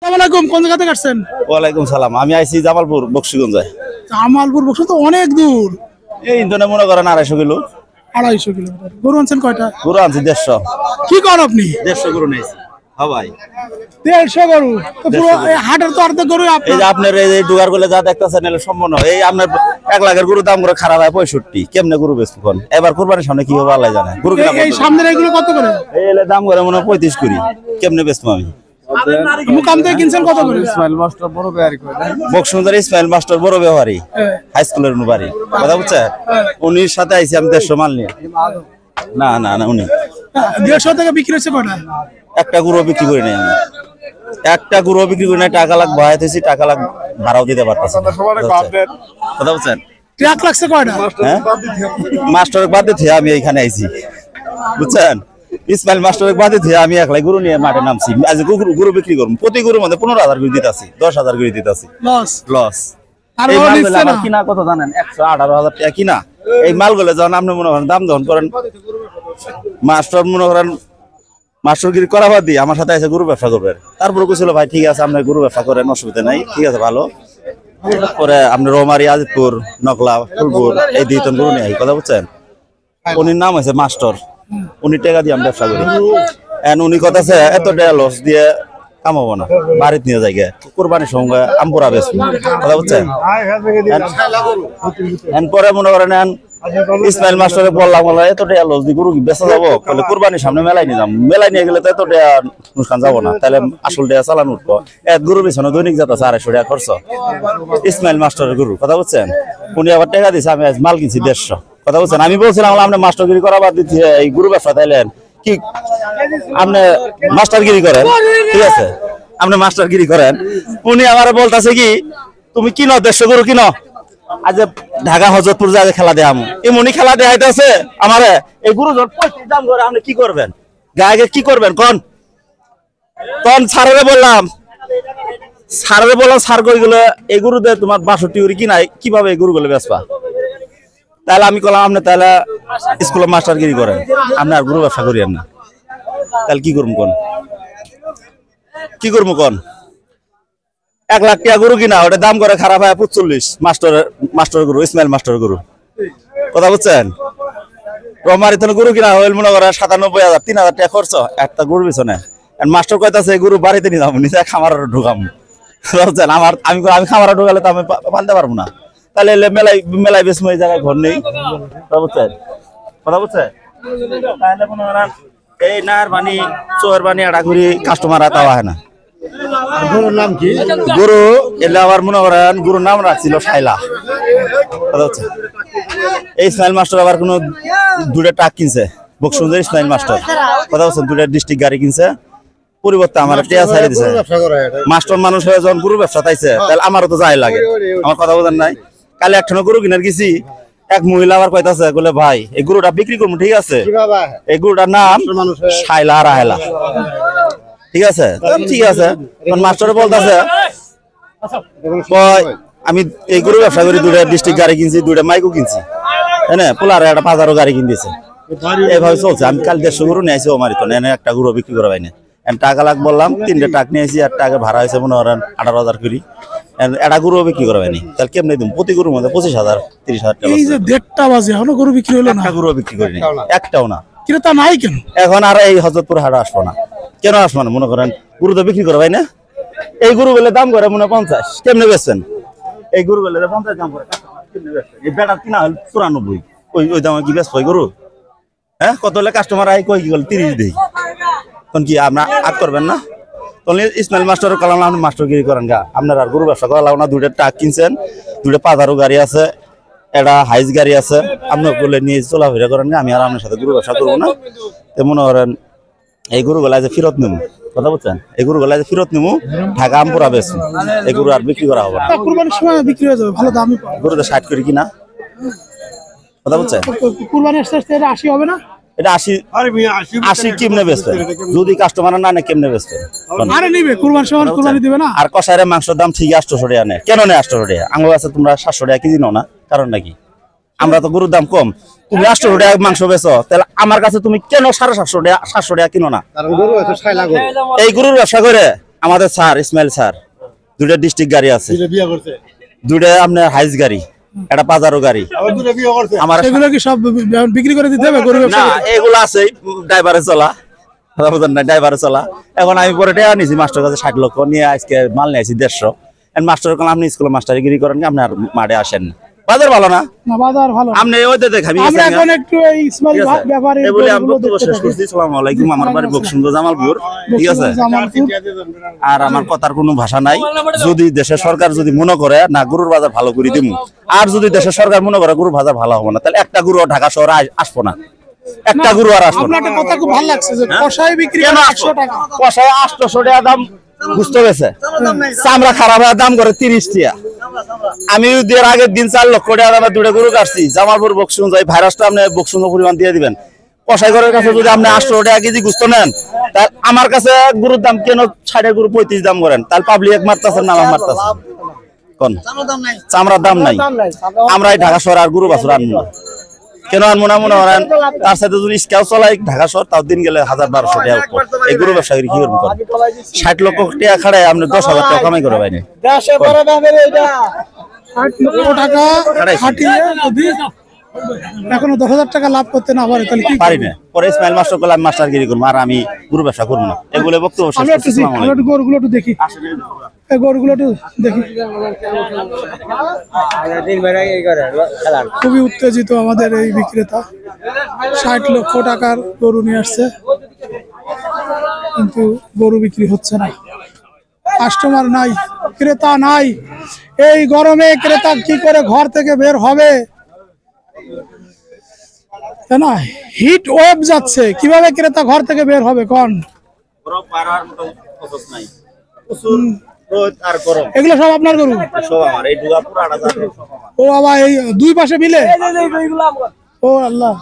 আসসালামু কোন জায়গা থেকে আসছেন? ওয়ালাইকুম সালাম। আমি আইছি জামালপুর বক্সিগঞ্জে। জামালপুর বক্সি তো অনেক দূর। এই ইন্ধনে মনে করেন 250 কিলো। 250 কিলোমিটার। গরু আনছেন কয়টা? গরু আনছি 150। কি করেন আপনি? 150 গরু নিয়েছি। হ্যাঁ ভাই, 150 গরু তো পুরো হাটের তো অর্ধেক গরু এই যে আপনার এই ডুগার গুলো যা দেখতেছেন এর সম্পূর্ণ এই আপনার 1 লাখের গরু দাম করে খারাপ হয় 65। কেমনে গরু বেচবো কোন? এবার কুরবানির সামনে কি হবে আল্লাহ জানে। গরু কিনা এই সামনের এগুলো কত করে? এই দাম করে মনে 35 করি। কেমনে বেচবো আমি? মুকাম থেকে কিনছেন কত করে? ইসমাইল মাস্টার বড় ব্যবহারী করে বক্সিগঞ্জের ইসমাইল মাস্টার বড় ব্যবহারী হাই স্কুলের বাড়ি। কথা বুঝছেন? উনির সাথে আইছি আমি 150 মাল নিয়ে। না না না উনি 150 টাকা বিক্রি হচ্ছে কয়টা? একটা গরু বিক্রি করি নাই আমি। একটা গরু বিক্রি করি নাই। টাকা লাখ বাড়াইতেছি, টাকা লাখ ভাড়াও দিতে পারতেছি না। কথা বুঝছেন? ট্রাক লাগছে কয়টা? হ্যাঁ মাস্টার বাদ দিয়ে আমি এইখানে আইছি বুঝছেন। ইসমাইল মাস্টার বাদ দিয়ে আমি একলাই গরু নিয়ে মাঠে নামছি। আজ গরু বিক্রি করবো। প্রতি গরুর মধ্যে 15,000 করে দিতেছি, 10,000 করে দিতেছি। লস। আর এই ও মালগুলো নিচ্ছে আমার না। কিনা কত জানেন? 118,000 টাকা কিনা। এই মালগুলো যখন আপনি মনে করেন দাম দহন করেন, মাস্টার মনে করেন মাস্টারগিরি করা বাদ দিয়ে আমার সাথে এসে গরু ব্যবসা করবেন। তারপরে কইছিল ভাই ঠিক আছে আপনি গরু ব্যবসা করেন, অসুবিধা নাই, ঠিক আছে ভালো। পরে আপনি রোমারি, আজিতপুর, নকলা, ফুলপুর এই 2 টন গরু নিয়ে কথা বুঝছেন। উনির নাম হয়েছে মাস্টার। উনি টাকা দিয়ে আমি ব্যবসা করি। উনি কথা আছে এত টাকা লস দিয়ে কামাবো না, বাড়িতে নিয়ে যাই কোরবানির সঙ্গে আমপুরা বেশ কথা বুঝছেন। পরে মনে করেন ইসমাইল মাস্টারে বললাম এত টাকা লস দিয়ে গরু বেচা যাবো, বলে কোরবানির সামনে মেলাই নিয়ে যাবো। মেলাই নিয়ে গেলে তো এত টাকা অনুষ্ঠান যাবো না, তাহলে আসল টাকা চালান উঠবো। গরুর পিছনে দৈনিক যাচ্ছে 250 টাকা খরচ। ইসমাইল মাস্টারের গরু কথা বুঝছেন। উনি আবার টাকা দিচ্ছে, আমি আজ মাল কিনছি 150। কথা বুঝছেন। আমি বলছিলাম আপনি মাস্টারগিরি করা বাদ দিচ্ছি এই গরু ব্যবসা তাইলেন কি আপনি মাস্টারগিরি করেন, ঠিক আছে আপনি মাস্টারগিরি করেন। উনি আমার বলতেছে কি তুমি কিনো 150 গরু কিনো, আজ ঢাকা হজরতপুর যায় খেলা দেয়াম। এমনি খেলা দেখাইতেছে আমারে এই গরু যখন 35 দাম করে আপনি কি করবেন? গায়ে কি করবেন কোন? তখন স্যারেরে বললাম স্যার কই গেলে এই গরু দিয়ে তোমার 62 করে কিনাই, কিভাবে এই গরুগুলো বেচবা? তাহলে আমি বললাম আপনি তাহলে স্কুলে মাস্টারগিরি করেন, আপনি আর গরু ব্যবসা করিয়েন না। তাহলে কি করবো কোন? কি করবো কোন? 1 লাখ টাকা গরু কিনা, ওটা দাম করে খারাপ হয় 45। মাস্টার গরু, ইসমাইল মাস্টার গরু কথা বুঝছেন। রমারি তো গরু কিনা হইল মনে করে 97,000, 3,000 টাকা খরচ একটা গরুর পিছনে। মাস্টার কইতাছে গরু বাড়িতে নিয়ে যাবো, নিজে খামার ঢুকাম বুঝছেন। আমি খামার ঢুকালে তো আমি পালতে পারবো না। তাহলে মেলাই বেশ এই জায়গায় ঘর নেই কথা বুঝছেন। কথা বুঝছেন। তাহলে মনে করেন এই নার বানি চোর বানি এটা ঘুরি কাস্টমার আতা হয় না। গরুর নাম কি? গরু এলে আবার মনে করেন গরুর নাম রাখছিল শাইলা। কথা হচ্ছে এই ইসমাইল মাস্টার আবার কোনো 2টা ট্রাক কিনছে বক্সিগঞ্জের ইসমাইল মাস্টার। কথা বলছেন 2টা ডিস্ট্রিক্ট গাড়ি কিনছে। পরিবর্তে আমার টিয়া ছাড়ে দিছে। মাস্টার মানুষ হয়ে যখন গরু ব্যবসা তাইছে তাহলে আমারও তো যাই লাগে। আমার কথা বলেন নাই। কালি একখানা গরু কিনার গেছি, এক মহিলা আবার কইতাছে বলে ভাই এই গরুটা বিক্রি করবো, ঠিক আছে এই গরুটার নাম শাইলা রাহেলা, ঠিক আছে ঠিক আছে। মাস্টার বলতেছে আমি এই গরু ব্যবসা করি, 2টা ডিস্ট্রিক্ট গাড়ি কিনছি, 2টা মাইকও কিনছি, হ্যাঁ পোলারে একটা 5,000 গাড়ি কিনতেছে। এইভাবে চলছে। আমি কাল 150 গরু নিয়ে আসি ওমারি তো এনে একটা গরু বিক্রি করা পাইনি। টাকা লাগ বললাম 3টে ট্রাক নিয়ে আসি, আর টাকা ভাড়া হয়েছে মনে করেন 18,000 করি। একটা গরু বিক্রি করা পাইনি, তাহলে কেমনে দিম? প্রতি গরুর মধ্যে 25,000 30,000 টাকা। এই যে 1:30 বাজে এখনো গরু বিক্রি হলো না। একটা গরু বিক্রি করিনি, একটাও না। ক্রেতা নাই কেন? এখন আর এই হজরতপুর হাটে আসবো না। কেন আসবো না? মনে করেন গরু তো বিক্রি করা পাই না। এই গরু গুলো দাম করে মনে 50, কেমনে বেচছেন? এই গরু গুলো 50 দাম করে এই বেটা কিনা হল 94, ওই দামে কি বেচবো গরু? হ্যাঁ কত হলে কাস্টমার আই কই কি বলে 30 দেই, তখন কি আপনার আট করবেন না? তখন ইসমাইল মাস্টার কালাম আপনি মাস্টারগিরি করেন গা। আপনার আর গরু ব্যবসা করা লাগবে না। 2টা ট্রাক কিনছেন, 2টা 5,000 গাড়ি আছে, একটা হাইস গাড়ি আছে, আপনি বলে নিয়ে চলাফেরা করেন গা। আমি আর আপনার সাথে গরু ব্যবসা করবো না। তো মনে করেন এই গরু গলা যে ফেরত নেব, কথা বলছেন, এই গরু গলা যে ফেরত নেবো ঢাকা আমপুরা বেশ এই গরু আর বিক্রি করা হবে না। কুরবানির সময় বিক্রি হয়ে যাবে, ভালো দামই পাবে। গরুতে 60 করে কিনা, কথা বলছেন। কুরবানি আসতে আসতে 80 হবে না? এটা 80 কেমনে বেচবে? যদি কাস্টমার না নেয় কেমনে বেচবে? আরে নিবে কুরবানির সময় কুরবানি দিবে না। আর কষাইরে মাংসের দাম ঠিকই 800 টাকা নেয়। কেন নেয় 800 টাকা? আঙ্গুর আছে তোমরা 700 টাকা কেজি নাও না, কারণ নাকি? আমরা তো গরুর দাম কম, তুমি 800 টাকা মাংস বেচো, তাহলে আমার কাছে তুমি কেন 750 টাকা 700 টাকা কিনো না? কারণ গরু আছে শাইলা গরু। এই গরুর ব্যবসা করে আমাদের স্যার ইসমাইল স্যার দুইটা ডিস্ট্রিক্ট গাড়ি আছে, বিয়ে করছে দুইটা আপনার হাইস গাড়ি, একটা পাজারো গাড়ি। আবার দুটো বিয়ে করছে আমার সেগুলো কি সব বিক্রি করে দিতে হবে গরু না, ব্যবসা? এগুলো আছে ড্রাইভারে চলা, ড্রাইভারে চলা। এখন আমি পরে টাকা নিয়েছি মাস্টার কাছে 60 লক্ষ নিয়ে আজকে মাল নিয়ে আসি 150। মাস্টার কাল আপনি স্কুলে মাস্টারিগিরি করেন, আপনি আর মাঠে আসেন না, বাজার ভালো না, না বাজার ভালো না। আপনি ওইতে দেখাবি। আমরা এখন একটু এই ইসমাইল ব্যাপারে এই বলে আমি বক্তব্য শেষ করছি। আসসালামু আলাইকুম। আমার বাড়ি বকসুন্দর জামালপুর, ঠিক আছে। আর আমার কথার কোনো ভাষা নাই। যদি দেশের সরকার যদি মনে করে না গরুর বাজার ভালো করে দিমু, আর যদি দেশের সরকার মনে করে গরুর বাজার ভালো হবে না, তাহলে একটা গরু ঢাকা শহরে আসবো না, একটা গরু আর আসবো না। আপনার একটা কথা খুব ভালো লাগছে যে কষাই বিক্রি কেন করে আসবো? 100 টাকা। কষায় 800 টাকা দাম বুঝতে গেছে, চামড়া খারাপ হয়ে দাম করে 30 টাকা। আমি এর আগের দিন 4 লক্ষ টাকা দামের দুটো গরু কাটছি জামালপুর বকসুন, যাই ভাইরাসটা আপনি বকসুন পরিমাণ দিয়ে দিবেন। কষাই ঘরের কাছে যদি আপনি 800 টাকা কেজি গুস্ত নেন, তাহলে আমার কাছে গরুর দাম কেন 60 গরু 35 দাম করেন? তাহলে পাবলিক এক মারতেছেন না আমার মারতেছেন কোন? চামড়ার দাম নাই। আমরা এই ঢাকা শহর আর গরু বাছুর আনবো না। কেন আনবো না মনে করেন? তার সাথে যদি স্কাউ চলাই ঢাকা শহর, তাও দিন গেলে 1000-1200 টাকা। এই গরু ব্যবসা করে কি করবেন? 60 লক্ষ টাকা খাড়ায় আপনি 10,000 টাকা কামাই করে পাইনি। 60 লক্ষ টাকা খাটিয়ে যদি এখনো 10,000 টাকা লাভ করতে না পারে তাহলে কি পারি না। পরে ইসমাইল মাস্টার করলে আমি মাস্টারগিরি করবো, আর আমি গরু ব্যবসা করবো না। এগুলো বক্তব্য শেষ আমরা করছি। একটু আসসালামু আমরা একটু আলাইকুম। গরুগুলো একটু দেখি, এই গরুগুলো একটু দেখি। খুবই উত্তেজিত আমাদের এই বিক্রেতা, 60 লক্ষ টাকার গরু নিয়ে আসছে, কিন্তু গরু বিক্রি হচ্ছে না, কাস্টমার নাই, ক্রেতা নাই। এই গরমে ক্রেতা কি করে ঘর থেকে বের হবে? তাই না? হিট ওয়েভ যাচ্ছে, কিভাবে ক্রেতা ঘর থেকে বের হবে কোন? এগুলো সব আপনার গরু? ও বাবা, এই দুই পাশে মিলে? ও আল্লাহ,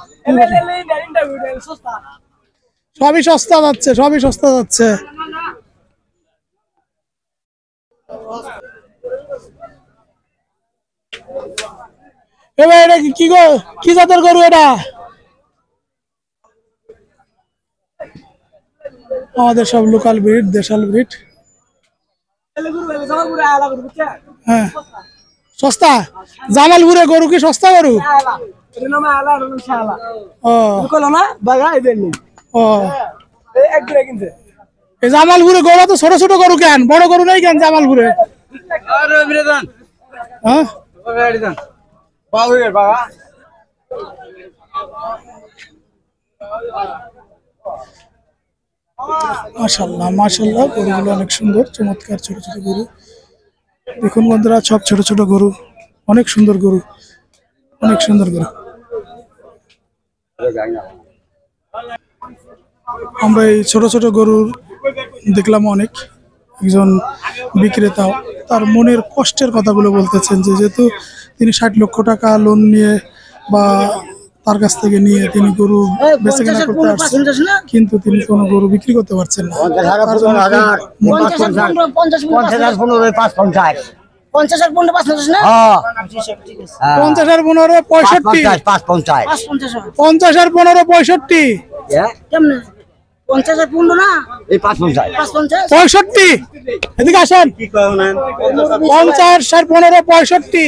সবই সস্তা যাচ্ছে, সবই সস্তা যাচ্ছে। এবার এটা কি গো, কি জাতের গরু এটা? আমাদের সব লোকাল ব্রিড, দেশাল ব্রিড। হ্যাঁ, সস্তা। জামালপুরে গরু কি সস্তা গরু? ও ও, এই জামালপুরে গরু তো ছোট ছোট গরু কেন, বড় গরু নেই কেন জামালপুরে? হ্যাঁ, মাশাআল্লাহ মাশাআল্লাহ, গরুগুলো অনেক সুন্দর, চমৎকার ছোট ছোট গরু। দেখুন বন্ধুরা, সব ছোট ছোট গরু, অনেক সুন্দর গরু, অনেক সুন্দর গরু। আমরা এই ছোট ছোট গরুর দেখলাম অনেক। একজন বিক্রেতা তার মনের কষ্টের কথাগুলো বলতেছেন, যে যেহেতু তিনি 60 লক্ষ টাকা লোন নিয়ে বা তার কাছ থেকে নিয়ে তিনি গরু বেচাকেনা করতে আসছেন, কিন্তু তিনি কোনো গরু বিক্রি করতে পারছেন না। 50 আর 15 65, 50 আর 15 65, 65। এদিকে আসেন। 50 আর 15 65,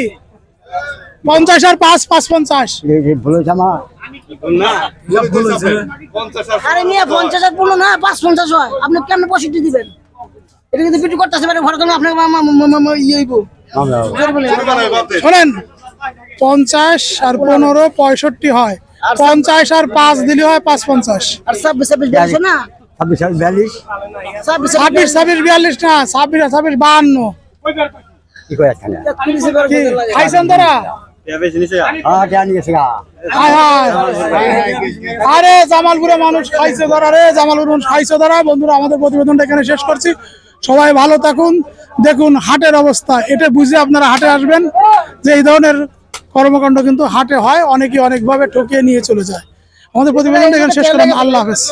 50 আর 5 55। আরে নিয়ে 50 আর 15 না 550 হয়, আপনি কেমনে 65 দিবেন? এটা কিন্তু বিক্রি করতেছে মানে ঘর কেন আপনাকে শোনেন, 50 আর 15 65 হয়, 50 আর 5 দিলে হয় 550। আর 26 42 না 26 26 42 না, 26 26 52। কি খাইছেন তোরা? হায় হায়, আরে জামালপুরে মানুষ খাইছে ধরা রে, জামালপুর মানুষ খাইছে ধরা। বন্ধুরা, আমাদের প্রতিবেদনটা এখানে শেষ করছি। সবাই ভালো থাকুন। দেখুন হাটের অবস্থা, এটা বুঝে আপনারা হাটে আসবেন যে এই ধরনের কর্মকাণ্ড কিন্তু হাটে হয়, অনেকে অনেকভাবে ঠকিয়ে নিয়ে চলে যায়। আমাদের প্রতিবেদনটা এখানে শেষ করলাম। আল্লাহ হাফেজ।